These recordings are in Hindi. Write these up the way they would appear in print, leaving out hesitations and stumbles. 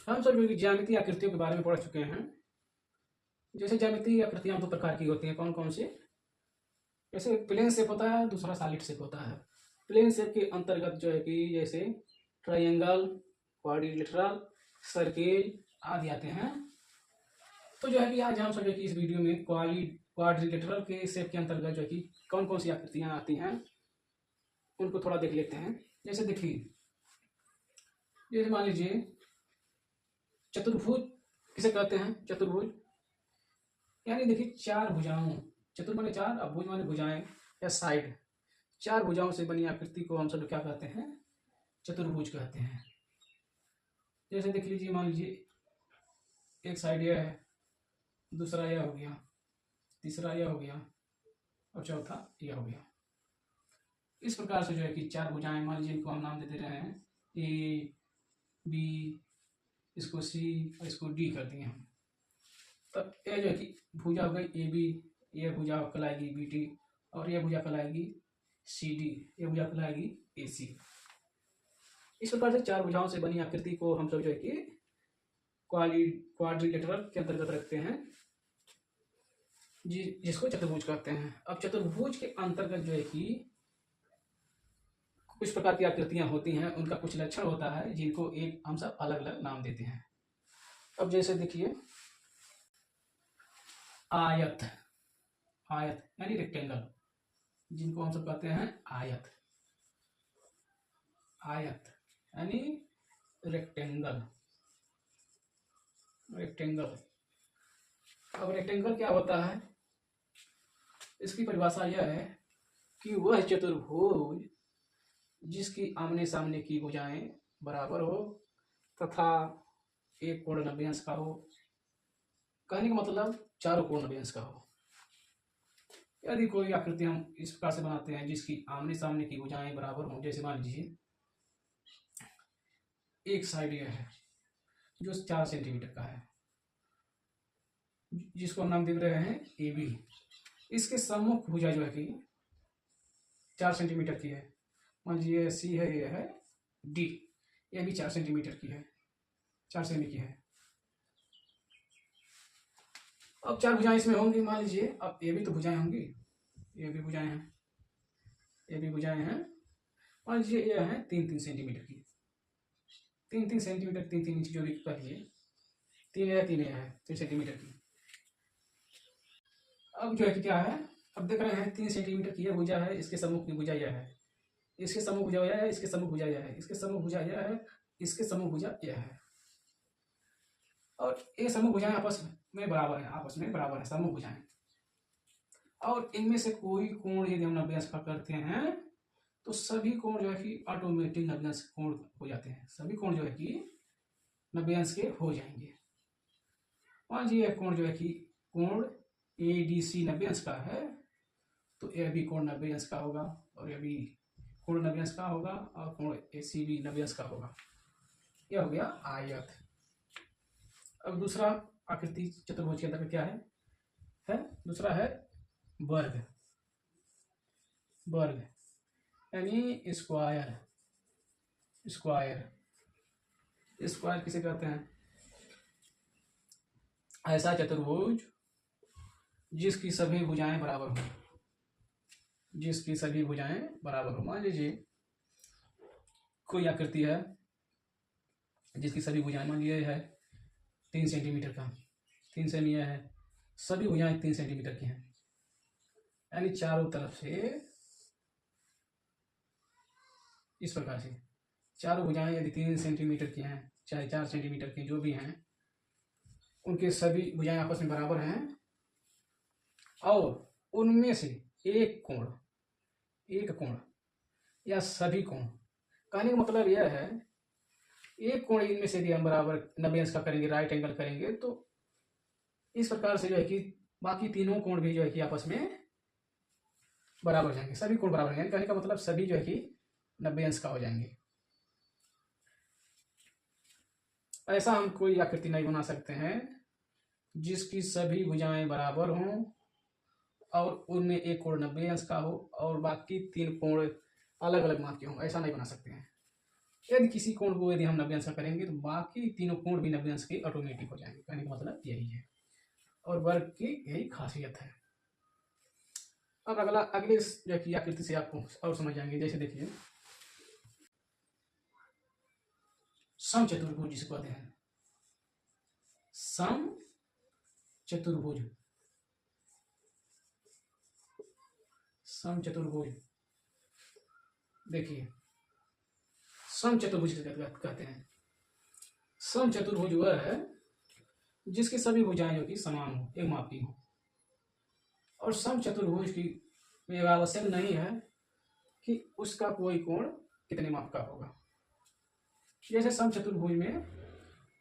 हम सब ज्यामितीय आकृतियों के बारे में पढ़ चुके हैं। जैसे ज्यामितीय आकृतियां दो प्रकार की होती हैं, कौन कौन सी? जैसे प्लेन शेप होता है, दूसरा सॉलिड शेप होता है। प्लेन शेप के अंतर्गत जो है कि जैसे ट्रायंगल, क्वाड्रिलेटरल, सर्किल आदि आते हैं। तो जो है कि आज हम सब जो है कि इस वीडियो में क्वाड्रिलेटरल के शेप के अंतर्गत जो है कि कौन कौन सी आकृतियां आती हैं उनको थोड़ा देख लेते हैं। जैसे देखिए, जैसे मान लीजिए चतुर्भुज किसे कहते हैं? चतुर्भुज यानी देखिए चार भुजाओं, चतुर माने चार, अब भुज माने भुजाएं या साइड, चार भुजाओं से बनी आकृति को हम सब क्या कहते हैं? चतुर्भुज कहते हैं। जैसे देख लीजिए, मान लीजिए एक साइड यह है, दूसरा यह हो गया, तीसरा यह हो गया और चौथा यह हो गया। इस प्रकार से जो है कि चार भुजाएं, मान लीजिए इनको हम नाम दे रहे हैं ए बी, इसको सी और इसको डी कर दिए हम। तब यह जो है कि भुजा हो गई ए बी, यह भुजा कहलाएगी बी डी, और यह भुजा कहलाएगी सी डी, यह भुजा कहलाएगी ए सी। इस प्रकार से चार भुजाओं से बनी आकृति को हम सब जो है कि क्वाड्रिलेटरल के अंतर्गत रखते हैं, जिसको चतुर्भुज कहते हैं। अब चतुर्भुज के अंतर्गत जो है कि कुछ प्रकार की आकृतियां होती हैं, उनका कुछ लक्षण होता है जिनको एक हम सब अलग अलग नाम देते हैं। अब जैसे देखिए आयत, आयत यानी रेक्टेंगल, जिनको हम सब कहते हैं आयत, आयत यानी रेक्टेंगल, रेक्टेंगल। अब रेक्टेंगल क्या होता है? इसकी परिभाषा यह है कि वह चतुर्भुज जिसकी आमने सामने की भुजाएं बराबर हो तथा एक कोण 90 अंश का हो। कहने का मतलब चारों कोण 90 अंश का हो। यदि कोई आकृति हम इस प्रकार से बनाते हैं जिसकी आमने सामने की भुजाएं बराबर हो, जैसे मान लीजिए एक साइड यह है जो 4 सेंटीमीटर का है, जिसको हम नाम दे रहे हैं ए बी। इसके सम्मुख भुजा जो है कि 4 सेंटीमीटर की है, मान लीजिए सी है, यह है डी, यह भी 4 सेंटीमीटर की है, 4 सेमी की है। अब चार भुजाएं इसमें होंगी, मान लीजिए अब ये भी तो भुजाएं होंगी, ये भी भुजाएं हैं, ये भी भुजाएं हैं। मान लीजिए यह है 3-3 सेंटीमीटर की, 3-3 सेंटीमीटर, 3-3 इंच जो भी कहिए, 3 है 3 सेंटीमीटर की। अब जो है कि क्या है, अब देख रहे हैं 3 सेंटीमीटर की यह भुजा है, इसके सम्मुख की भुजा यह है, इसके सम्मुख भुजा यह है, इसके सम्मुख भुजा यह है, इसके सम्मुख भुजा यह है, इसके सम्मुख भुजा यह है। और ये सम्मुख भुजाएं आपस में बराबर है, आपस में बराबर है सम्मुख भुजाएं। और इनमें से कोई कोण यदि हम 90 अंश का करते हैं तो सभी कोण जो है कि ऑटोमेटिक 90 अंश कोण हो जाते हैं, सभी कोण जो है कि 90 अंश के हो जाएंगे। मान लीजिए कोण जो है कि कोण ए डी सी 90 अंश का है, तो यह भी कोण 90 अंश का होगा, और यह भी कोण 90 अंश का होगा, और कोण ए सी भी 90 अंश का होगा। यह हो गया आयत। अब दूसरा आकृति चतुर्भुज के अंदर क्या है दूसरा है वर्ग, वर्ग यानी स्क्वायर, स्क्वायर, स्क्वायर किसे कहते हैं? ऐसा चतुर्भुज जिसकी सभी भुजाएं बराबर हो, जिसकी सभी भुजाएं बराबर हो। मान लीजिए कोई आकृति है जिसकी सभी भुजाएं, मान लीजिए है 3 सेंटीमीटर का, 3 सेमी है, सभी भुजाएं 3 सेंटीमीटर की हैं, यानी चारों तरफ से इस प्रकार से चारों भुजाएं यदि 3 सेंटीमीटर की हैं, चाहे 4 सेंटीमीटर की जो भी हैं, उनके सभी भुजाएं आपस में बराबर हैं, और उनमें से एक कोण या सभी कोण, कहने का मतलब यह है एक कोण इनमें से यदि हम बराबर 90 अंश का करेंगे, राइट एंगल करेंगे, तो इस प्रकार से जो है कि बाकी तीनों कोण भी जो है कि आपस में बराबर हो जाएंगे, सभी कोण बराबर हैं। कहने का मतलब सभी जो है कि 90 अंश का हो जाएंगे। ऐसा हम कोई आकृति नहीं बना सकते हैं जिसकी सभी भुजाएं बराबर हों और उनमें एक कोण 90 अंश का हो और बाकी 3 कोण अलग अलग माप के हों, ऐसा नहीं बना सकते हैं। यदि किसी कोण को यदि हम 90 अंश का करेंगे तो बाकी तीनों कोण भी 90 अंश के ऑटोमेटिक हो जाएंगे। कहने का मतलब यही है और वर्ग की यही खासियत है। अब अगले जो है कि आकृति से आपको और समझ जाएंगे। जैसे देखिए समचतुर्भुज जिसे कहते हैं, समचतुर्भुज, समचतुर्भुज। देखिए समचतुर्भुज कहते हैं। समचतुर्भुज वह है जिसकी सभी भुजाएं जो कि समान हो, एक माप की हो। और समचतुर्भुज की में आवश्यक नहीं है कि उसका कोई कोण कितने माप का होगा। जैसे समचतुर्भुज में,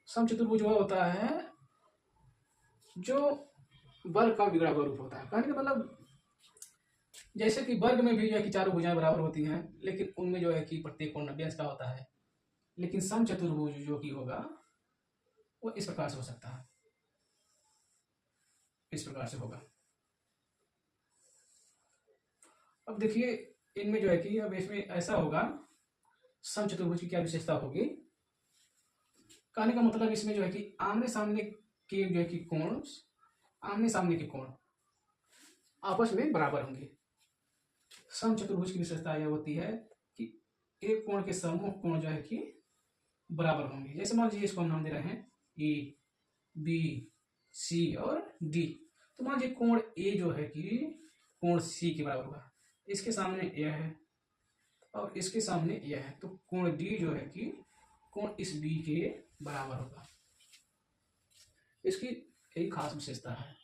समचतुर्भुज वह होता है जो वर्ग का बिगड़ा हुआ रूप होता है। कहने का मतलब जैसे कि वर्ग में भी जो है कि चारों भुजाएं बराबर होती हैं, लेकिन उनमें जो है कि प्रत्येक कोण 90 अंश का होता है। लेकिन समचतुर्भुज जो कि होगा वो इस प्रकार से हो सकता है, इस प्रकार से होगा। अब देखिए इनमें जो है कि अब इसमें ऐसा होगा, समचतुर्भुज की क्या विशेषता होगी। कहने का मतलब इसमें जो है कि आमने सामने के जो है कि कोण, आमने सामने के कोण आपस में बराबर होंगे। समचतुर्भुज की विशेषता यह होती है कि एक कोण के समूह कोण जो है कि बराबर होंगे। जैसे मान लीजिए इसको हम नाम दे रहे हैं ए, बी, सी और डी। तो मान लीजिए कोण ए जो है कि कोण सी के बराबर होगा, इसके सामने यह है और इसके सामने यह है, तो कोण डी जो है कि कोण इस बी के बराबर होगा। इसकी यही खास विशेषता है।